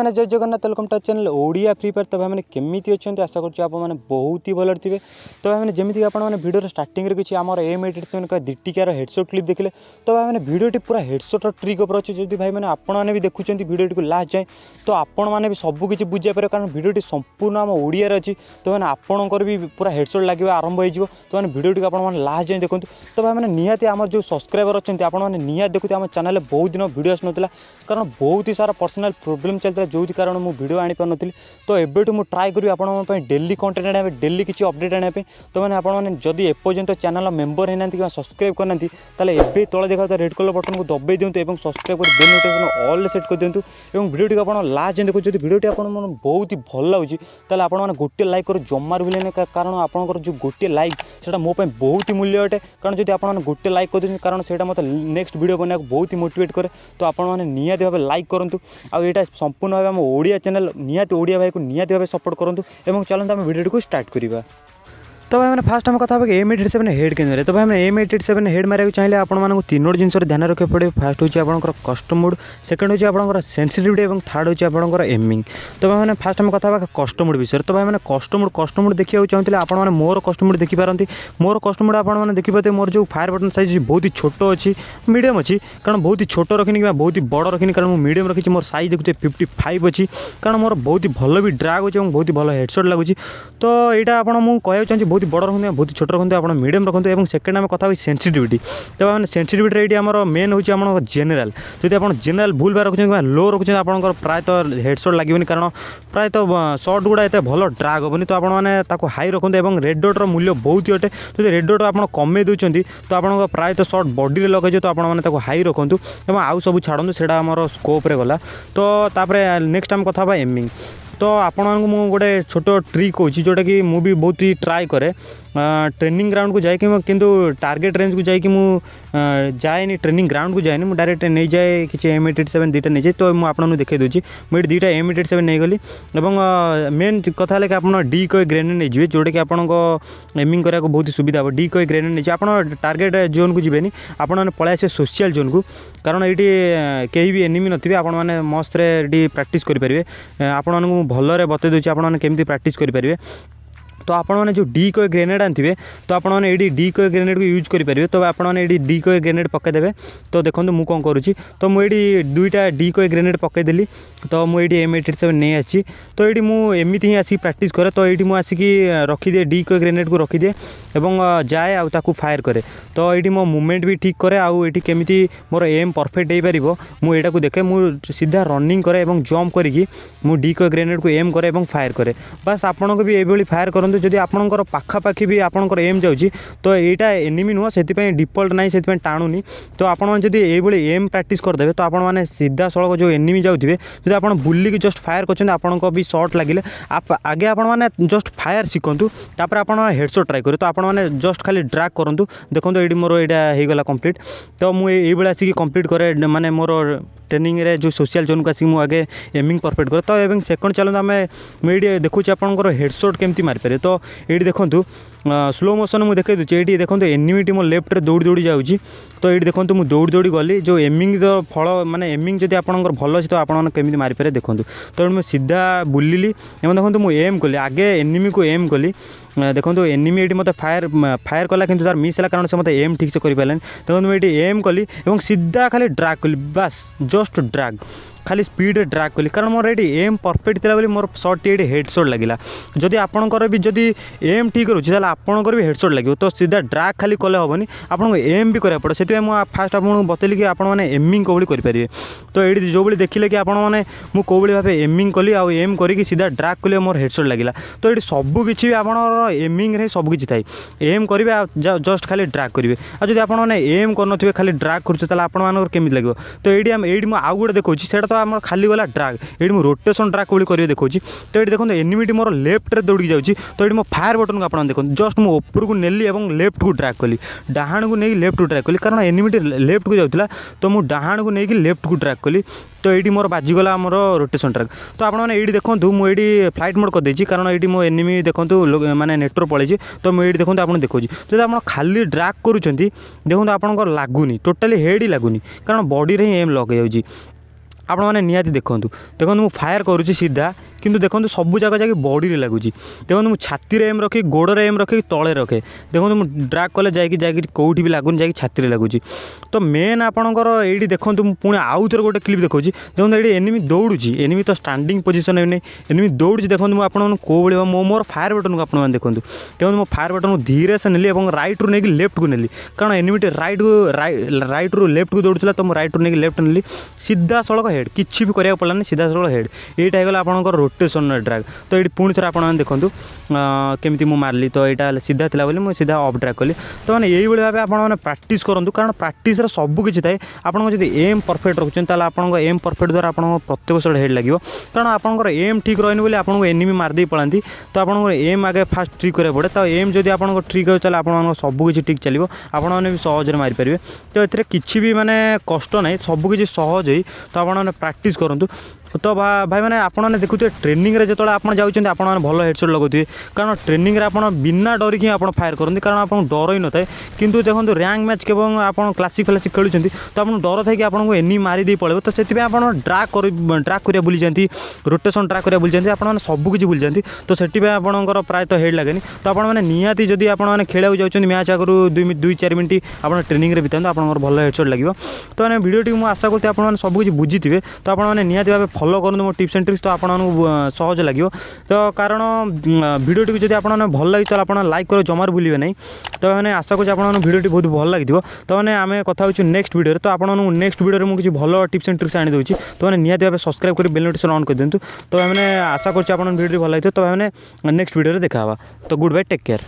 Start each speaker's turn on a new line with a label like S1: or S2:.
S1: मैंने Jai Jagannath welcome to channel Odia Free Fire. तो भाई मैंने केमी अच्छे आशा करुँच आपने बहुत ही भल थे। तो भाई मैंने जमीक आपने भिडियो स्टार्टिंग में किसी आम M87 दिटिकार हेडशॉट क्लिप देखले। तो भाई मैंने भिडियोटी पूरा हेडशॉट ट्रिक उपर अच्छे। जब भाई मैंने आपने भी देखुं भिडियो को लास्ट जाए तो आपण मैंने भी सबकि बुझे पारे कारण भिडियोटी संपूर्ण आम ओडियार अच्छी। तो मैंने आपंकर भी पूरा हेडशॉट लगे आरंभ हो। तो मैंने भिडियोटी आपने लास्ट जाए देखो। तो भाई मैंने निहाती आम जो सब्सक्राइबर अच्छा आपने निहाती देखते आम चैनल बहुत दिन भिडियो आसना कारण बहुत ही सारा पर्सनल प्रोब्लेम चलता जो कारण मुझे भिडियो आनी पार नी। तो एबेठू मुझे ट्राए करी आपंप डेली कंटेंट आने डेली किसी अपडेट आने। तो मैंने आपने जदि एपर्यंत चैनल मेम्बर होना कि सब्सक्राइब करना तले तले देखा रेड कलर बटन को दबाई दिंतु और सब्सक्राइब कर बेल नोटिफिकेशन ऑल सेट कर दिंतु और भिडियो आप लास्ट देखो। जब भिडियो आप बहुत ही भल लगे तेल आपने गोटे लाइक कर जमार भूलें कारण आपंकर जो गोटे लाइक से मोपाई बहुत ही मूल्य अटे। कारण जब आपने गोटे लाइक कर दें कारण से मतलब नेक्स्ट वीडियो बनाया बहुत ही मोटिवेट करे। तो आपने निहाती भाव लाइक करूँ आईटा संपूर्ण भाव आम ओडिया चैनल निहाती ओडिया भाई को निहाती भाव सपोर्ट करूँ। और चलते आम वीडियो को स्टार्ट करवा। तो भाई मैंने फास्ट आम कथा M87 हेड के। तो भाई मैंने M87 हेड मारे चाहिए आपको तीनोटी जिन ध्यान रखा पड़े। फास्ट हूँ आपंकर कस्टम मोड, सेकेंड हूँ आपंकर सेंसिटिविटी और थर्ड हूँ आपंकर एमिंग। तो भाई मैंने फास्ट आम कथा कस्टम मोड विषय। तो भाई मैंने कस्टम मोड देखा चाहते आपने मोर कस्टम मोड देखिपारती। मोर कस्टम मोड आपने देखिए मोर जो फायर बटन साइज बहुत ही छोट अच्छी मीडियम अच्छी कारण बहुत ही छोट रखनी कि बहुत ही बड़ रखनी कारण मुझे मीडियम रखी। मोर साइज देखते 55 अच्छी कारण मोर बहुत ही भल भी ड्राग हो बहुत ही भल हेडशॉट लगुच। तो यहाँ आपको कहना चाहिए बहुत ही बड़ रखते बहुत छोट रखते आप मीडियम रखते। और सेकेंड आम कथा सेंसिटिविटी। तो मैंने सेंसिटिविटी ये आम मेन हूँ आम जेनेल। जब आप जेनेल भूल भाव रखुच्च लो रखुच्च आपंकर प्रायतः हेडशॉट लगे कारण प्रायतः शॉट गुड़ा एत भल ड्राग हेनी। तो आपने हाई रखते और रेड डॉट मूल्य बहुत ही अटे। तो रेड डॉट आप कमे दूसरी तो आप प्रायतः शॉट बॉडी लगे। तो आपने हाई रखुँ और आउ सब छाड़ू से आम स्कोप्रे गला। तो नेक्स्ट आम कथा एमिंग। तो आपको मुझे गोटे छोट ट्रिक होची जोटा कि मु भी बहुत ही ट्राए करे ट्रेनिंग ग्राउंड को जाए किंतु टार्गेट रेंज को जाए जाए ट्रेनिंग ग्राउंड को जाए डायरेक्ट नहीं जाए कि M87 दुईटा नहीं जाए। तो मुझे आपको देखा दूसरी मुझे दुईटा M87 नहीं गली। और मेन कथा है कि आप डी कोई ग्रेनेड नहीं जी जोटा कि आपको एमिंग कराया बहुत ही सुविधा हो। डी कोई ग्रेनेड नहीं आप टार्गेट जोन को जीवेनि आपने पलि आसे सोशल जोन को कारण ये कहीं भी एनिमी नथिबे आपने मस्त ये प्राक्ट करेंगे। आपको भलरे बतई दूसरी आपने केमी प्राक्ट करेंगे। तो आपने जो डी कोई ग्रेनेड आनते तो आपने ये डी कोई ग्रेनेड को यूज करेंगे। तो आपने ये डी कोई ग्रेनेड पकईदे। तो देखो मुझे कौन करुँची तो मुझे दुईटा डी कोई ग्रेनेड पकईदेली। तो मुझे M87 नहीं आसी। तो ये मुझे ही आसिक प्राक्ट करे। तो ये मुझे आसिक रखीदिए डी कोई ग्रेनेड को रखीदिए और जाए आउ फायर करे। तो ये मो मुवमेंट भी ठीक करे आउ ये केमी मोर एम परफेक्ट हो पार मुझे को देखे मुझे सीधा रनिंग करे और जंप करी मुझे डी कोई ग्रेनेड को एम करे और फायर करे। बस आपको भी ये फायर करूँ जदि आपंकर पाखापाखि भी आपंकर एम जाऊँगी तो यहाँ एनिमी नुह से डिफल्ट ना से टाणुनी। तो आपड़ी एम प्राक्ट करदे तो आपने सीधा सड़क जो एनिमी जाऊे जब आप बुलिक जस्ट फायर कर आपको भी शॉट लगे आगे आपने जस्ट फायर शिखु तापर आप हेडशॉट ट्राए करें। तो आपने जस्ट खाली ड्रैग करूँ देखो ये मोर यहाँ होगला कंप्लीट। तो मुझे आसिक कंप्लीट करे माने मोर ट्रेनिंग रे जो सोशल जोन को आसिक मुझे एमिंग परफेक्ट करे। तो ये सेकंड चलते आम मुझे देखुँ आपंकर हेडशॉट केमती मारिपारे। तो ये देखो स्लो मोशन मुझे देखा दूसरी ये देखो एनिमीटी मो लेफ्ट रे दौड़ी दौड़ी जाऊँगी। तो ये देखो मुझे दौड़ी दौड़ी गली जो एमिंग फल माने एमिंग जब आपंकर भल अच्छे तो आपमि मारिपारे देखो। तो मुझे सीधा बुलिली देखो मुझे एम कली आगे एनिमी को एम कली देखो एनिमी ये मत फायर कला कि तार मिस है कारण से मत एम ठीक से कर पारे। देखो मुझे एम कली और सीधा खाली ड्रैग कली बस जस्ट ड्रैग खाली स्पीड ड्रैग कली कारण मोर ये एम परफेक्ट थी बोली मोर शॉट ये हेडशॉट लगे। जदि आपंकर भी जदि एम ठीक रोचे आपंकर भी हेडशॉट लगे। तो सीधा ड्रैग खाली कले हेनी आपको एम भी करा पड़े। से मुझे फास्ट आपको बतली कि आपने एमिंग कौली करेंगे। तो ये जो भी देखिले कि आपने मुझे कौली भाव एमिंग कली आउ एम करी सीधा ड्रैग कली मोर हेडशॉट लगे। तो ये सबकि आप एमिंग रे सबकि थाई एम करेंगे जस्ट खाली ड्रैग करेंगे। आ जब आपने एम कर खाली ड्रैग करेंगे आपमि लगे। तो ये आउ गोटे देखा से आम खाली गला ड्रैग ये मुझे रोटेशन ड्रैग कौली करेंगे देखा। तो ये देखो एनिमी मोर लेफ्ट रे दौड़ी जाऊँगी। तो ये मो फायर बटन को आप देखो जस्ट मुझे ऊपर को नेली और लेफ्ट को ड्रैग कली डाहाण को नहीं लेफ्ट को ड्रैग कली कारण एनिमीटी लेफ्ट को जाऊला। तो मुझे डाहाण को लेकिन लेफ्ट को ड्रैग कली। तो ये मोर बाजिगला मोर रोटेशन ड्रैग। तो आपने ये देखो मुझे फ्लाइट मोड करदे कारण ये मो एनिमी देखो माने नेटवर्क पड़े। तो मुझे देखो आप देखो जब आप खाली ड्रैग करुँच देखो आपंकर लगुनि टोटाली हेड ही लगुनि कारण बॉडी रे एम लगे जाऊँगी। ଆପଣମାନେ ନିହାତି ଦେଖନ୍ତୁ ମୁଁ ଫାୟାର କରୁଛି ସିଧା, କିନ୍ତୁ ଦେଖନ୍ତୁ ସବୁ ଜାଗା ଯାଇକି ବଡ଼ିରେ ଲାଗୁଛି। ଦେଖନ୍ତୁ ମୁଁ ଛାତିରେ ଏମ୍ ରଖି ଗୋଡ଼ରେ ଏମ୍ ରଖି ତଳେ ରଖେ, ଦେଖନ୍ତୁ ମୁଁ ଡ୍ରାଗ୍ କଲେ ଯାଇକି କେଉଁଠି ବି ଲାଗୁନି, ଯାଇକି ଛାତିରେ ଲାଗୁଛି। ତ ମେନ୍ ଆପଣଙ୍କର ଏଇଠି ଦେଖନ୍ତୁ, ମୁଁ ପୁଣି ଆଉ ଥରେ ଗୋଟେ କ୍ଲିପ୍ ଦେଖାଉଛି। ଦେଖନ୍ତୁ ଏଇଠି ଏନିମି ଦୌଡ଼ୁଛି, ଏନିମି ତ ଷ୍ଟାଣ୍ଡିଂ ପୋଜିସନ୍ ହେଉନି, ଏନିମି ଦୌଡ଼ୁଛି। ଦେଖନ୍ତୁ ମୁଁ ଆପଣଙ୍କୁ କେଉଁ ଭଳି ମୋର ଫାୟାର ବଟନ୍କୁ ଆପଣମାନେ ଦେଖନ୍ତୁ ମୋ ଫାୟାର ବଟନ୍କୁ ଧୀରେ ସେ ନେଲି ଏବଂ ରାଇଟ୍ରୁ ନେଇକି ଲେଫ୍ଟକୁ ନେଲି, କାରଣ ଏନିମିଟି ରାଇଟ୍ରୁ ଲେଫ୍ଟକୁ ଦୌଡ଼ୁଥିଲା, ତ ମୁଁ ରାଇଟ୍ରୁ ନେଇକି ଲେଫ୍ଟ ନେଲି, ସିଧାସଳଖ ହେଡ଼୍, କିଛି ବି କରିବାକୁ ପଡ଼ିଲାନି, ସିଧାସଳଖ ହେଡ଼୍। ଏଇଟା ହେଇଗଲା ଆପଣଙ୍କର ରୋଟେସନର ଡ୍ରାଗ୍। ତ ଏଇଠି ପୁଣି ଥରେ ଆପଣମାନେ ଦେଖନ୍ତୁ କେମିତି ମୁଁ ମାରିଲି। ତ ଏଇଟା ସିଧା ଥିଲା ବୋଲି ମୁଁ ସିଧା ଅଫ୍ ଡ୍ରାଗ୍ କଲି। ତ ମାନେ ଏଇଭଳି ଭାବେ ଆପଣମାନେ ପ୍ରାକ୍ଟିସ୍ କରନ୍ତୁ, କାରଣ ପ୍ରାକ୍ଟିସ୍ରେ ସବୁ କିଛି ଥାଏ। ଆପଣଙ୍କ ଯଦି ଏମ୍ ପରଫେକ୍ଟ ରଖୁଛନ୍ତି, ତାହେଲେ ଆପଣଙ୍କ ଏମ୍ ପରଫେକ୍ଟ ଦ୍ୱାରା ଆପଣଙ୍କ ପ୍ରତ୍ୟେକ ସହିତ ହେଡ଼୍ ଲାଗିବ। କାରଣ ଆପଣଙ୍କର ଏମ୍ ଠିକ୍ ରହିନି ବୋଲି ଆପଣଙ୍କୁ ଏନିମି ମାରିଦେଇ ପଳାନ୍ତି। ତ ଆପଣଙ୍କର ଏମ୍ ଆଗେ ଫାଷ୍ଟ ଠିକ୍ କରିବାକୁ ପଡ଼େ। ତ ଏମ୍ ଯଦି ଆପଣଙ୍କ ଠିକ୍ ହେଉଛି, ତାହେଲେ ଆପଣଙ୍କର ସବୁ କିଛି ଠିକ୍ ଚାଲିବ, ଆପଣମାନେ ବି ସହଜରେ ମାରିପାରିବେ। ତ ଏଥିରେ କିଛି ବି ମାନେ କଷ୍ଟ ନାହିଁ, ସବୁ କିଛି ସହଜ ହେଇ। ତ ଆପଣମାନେ ପ୍ରାକ୍ଟିସ୍ କରନ୍ତୁ। ତ ଭାଇମାନେ ଆପଣମାନେ ଦେଖୁଥିବେ ଟ୍ରେନିଂରେ ଯେତେବେଳେ ଆପଣ ଯାଉଛନ୍ତି, ଆପଣମାନେ ଭଲ ହେଡ଼ସଟ୍ ଲଗାଉଥିବେ, କାରଣ ଟ୍ରେନିଂରେ ଆପଣ ବିନା ଡରିକି ଆପଣ ଫାୟାର କରନ୍ତି, କାରଣ ଆପଣଙ୍କୁ ଡର ହିଁ ନଥାଏ। କିନ୍ତୁ ଦେଖନ୍ତୁ ର୍ୟାଙ୍କ ମ୍ୟାଚ୍ କେବଳ ଆପଣ କ୍ଲାସିକ୍ ଖେଳୁଛନ୍ତି, ତ ଆପଣଙ୍କୁ ଡର ଥାଇକି ଆପଣଙ୍କୁ ଏନିମି ମାରିଦେଇ ପଳେଇବ। ତ ସେଥିପାଇଁ ଆପଣ ଡ୍ରାଗ୍ କରିବା ଭୁଲିଯାନ୍ତି, ରୋଟେସନ୍ ଡ୍ରାଗ୍ କରିବା ଭୁଲିଯାନ୍ତି, ଆପଣମାନେ ସବୁ କିଛି ଭୁଲିଯାନ୍ତି। ତ ସେଥିପାଇଁ ଆପଣଙ୍କର ପ୍ରାୟତଃ ହେଡ଼୍ ଲାଗେନି। ତ ଆପଣମାନେ ନିହାତି ଯଦି ଆପଣମାନେ ଖେଳିବାକୁ ଯାଉଛନ୍ତି, ମ୍ୟାଚ୍ ଆଗରୁ 2-4 ମିନିଟ୍ ଆପଣ ଟ୍ରେନିଂରେ ବିତାନ୍ତୁ, ଆପଣଙ୍କର ଭଲ ହେଡ଼ସଟ୍ ଲାଗିବ। ତ ମାନେ ଭିଡ଼ିଓଟିକୁ ମୁଁ ଆଶା କରୁଛି ଆପଣମାନେ ସବୁ କିଛି ବୁଝିଥିବେ। ତ ଆପଣମାନେ ନିହାତି ଭାବେ ଫଲୋ କରନ୍ତୁ ମୋ ଟିପ୍ସ ଆଣ୍ଡ ଟ୍ରିକ୍ସ, ତ ଆପଣଙ୍କୁ ସହଜ ଲାଗିବ। ତ କାରଣ ଭିଡ଼ିଓଟିକୁ ଯଦି ଆପଣମାନେ ଭଲ ଲାଗିଛି, ତାହେଲେ ଆପଣ ଲାଇକ୍ କରିବାକୁ ଜମାରୁ ଭୁଲିବେ ନାହିଁ। ତ ମାନେ ଆଶା କରୁଛି ଆପଣଙ୍କୁ ଭିଡ଼ିଓଟି ବହୁତ ଭଲ ଲାଗିଥିବ। ତ ମାନେ ଆମେ କଥା ହେଉଛୁ ନେକ୍ସଟ ଭିଡ଼ିଓରେ। ତ ଆପଣଙ୍କୁ ନେକ୍ସଟ ଭିଡ଼ିଓରେ ମୁଁ କିଛି ଭଲ ଟିପ୍ସ ଆଣ୍ଡ ଟ୍ରିକ୍ସ ଆଣିଦେଉଛି। ତ ମାନେ ନିହାତି ଭାବେ ସବସ୍କ୍ରାଇବ୍ କରି ବେଲ୍ ନୋଟିଫିକେସନ୍ ଅନ୍ କରିଦିଅନ୍ତୁ। ତ ମାନେ ଆଶା କରୁଛି ଆପଣଙ୍କ ଭିଡ଼ିଓଟି ଭଲ ଲାଗିଥିବ। ତ ମାନେ ନେକ୍ସଟ ଭିଡ଼ିଓରେ ଦେଖା ହେବା। ତ ଗୁଡ୍ ବାଇ, ଟେକ୍ କେୟାର।